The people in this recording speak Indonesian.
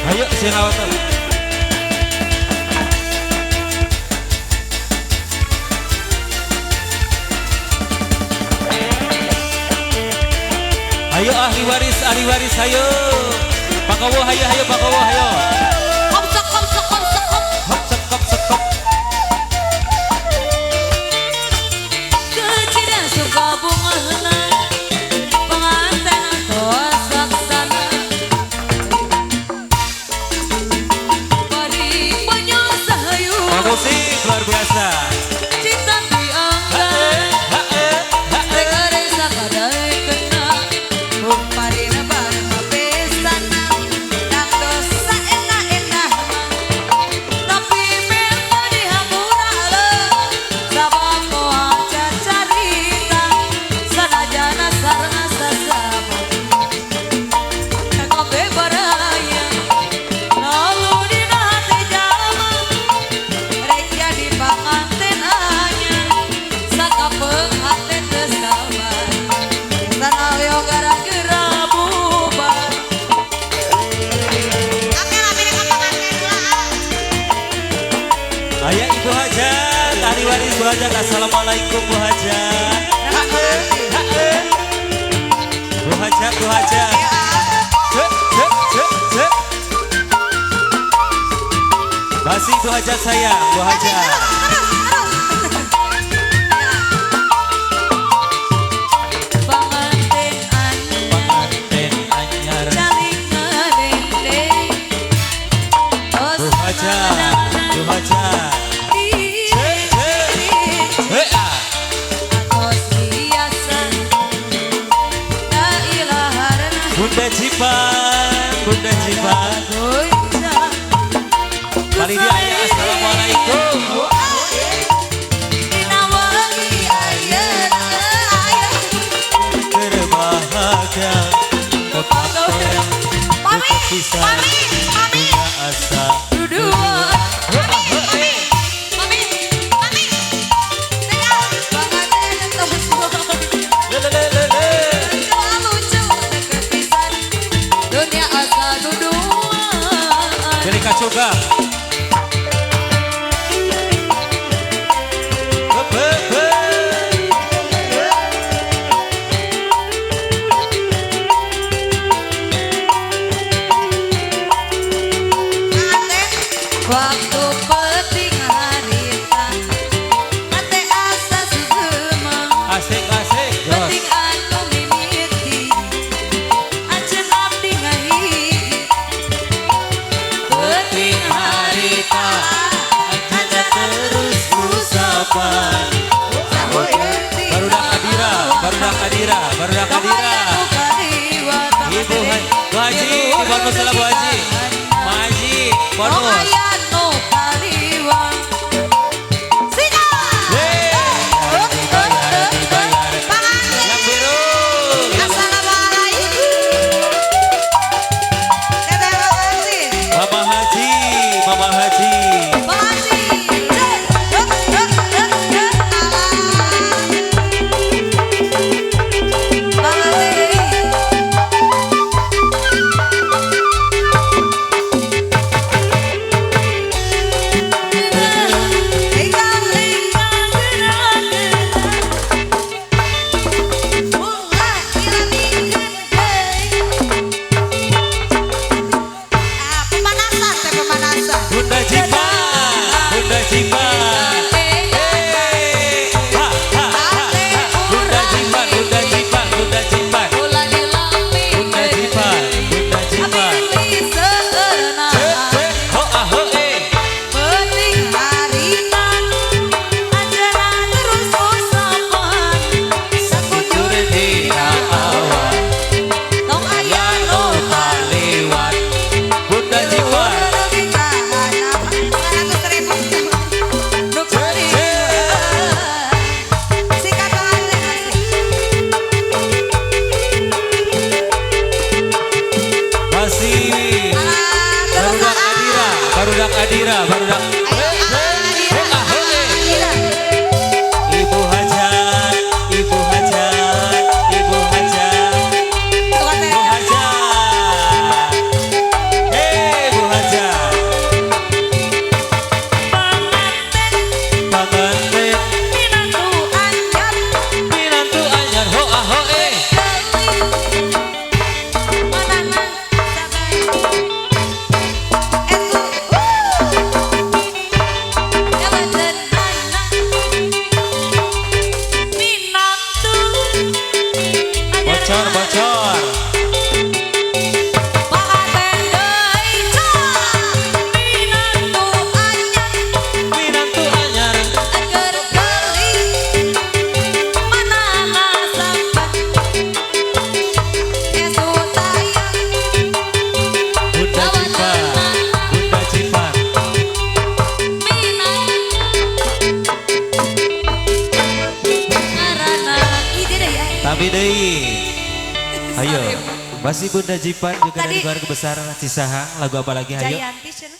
Ayo Sinawatan. Ayo ahli waris ayo. Pakawo ayo Pakawo ayo. Kop sekop. Hop sekop. Kecil suka bunga pengantin tos laksana. Bari banyak sahayu. Musik luar biasa. Cinta diangkat. Regare sakadai kena. Parina bareng hapesan. Dang dosa enak-enak. Tapi memang dihampura le. Sabab ko aja carita. Sanajana sarana sasama. Kabe baraya. Lalu dina hati jama. Rek jadi panganten anyar. Sakapeng hati kesawan. Sanayo gara-gara bubar. Oke lah pilih ke pengantin lah. Ayah Ibu Hajat, ahli waris Bu Hajat. Assalamualaikum Bu Hajat. Bu Hajat. Cek. Masih Bu Hajat sayang, Bu Hajat. Pengantin anyar Pengantin anyar. saling ngelendeng. Bu Hajat. Atos biasa. La ilaha Bunda Jipan. goyang. Kali dia ayah assalamualaikum. Dinawangi ayah. Berbahagia kepada kepisahan punya asa. Dua. Dunia asa duduan. Dari Kacoga. Waktu peting harita ate asa sugemang Asik. peting anu mimiti ajen abdi ngahiji peting harita aja terus usapan Barudak Kadira. Ibu Haji, bonus salah Bu Haji. Pak Haji, bonus. Yang biru. Mama Haji. Masih Bunda Jipan juga dari Tadi- keluarga besar Cisahang. Lagu apa lagi? Hayo. Jayanti cenah.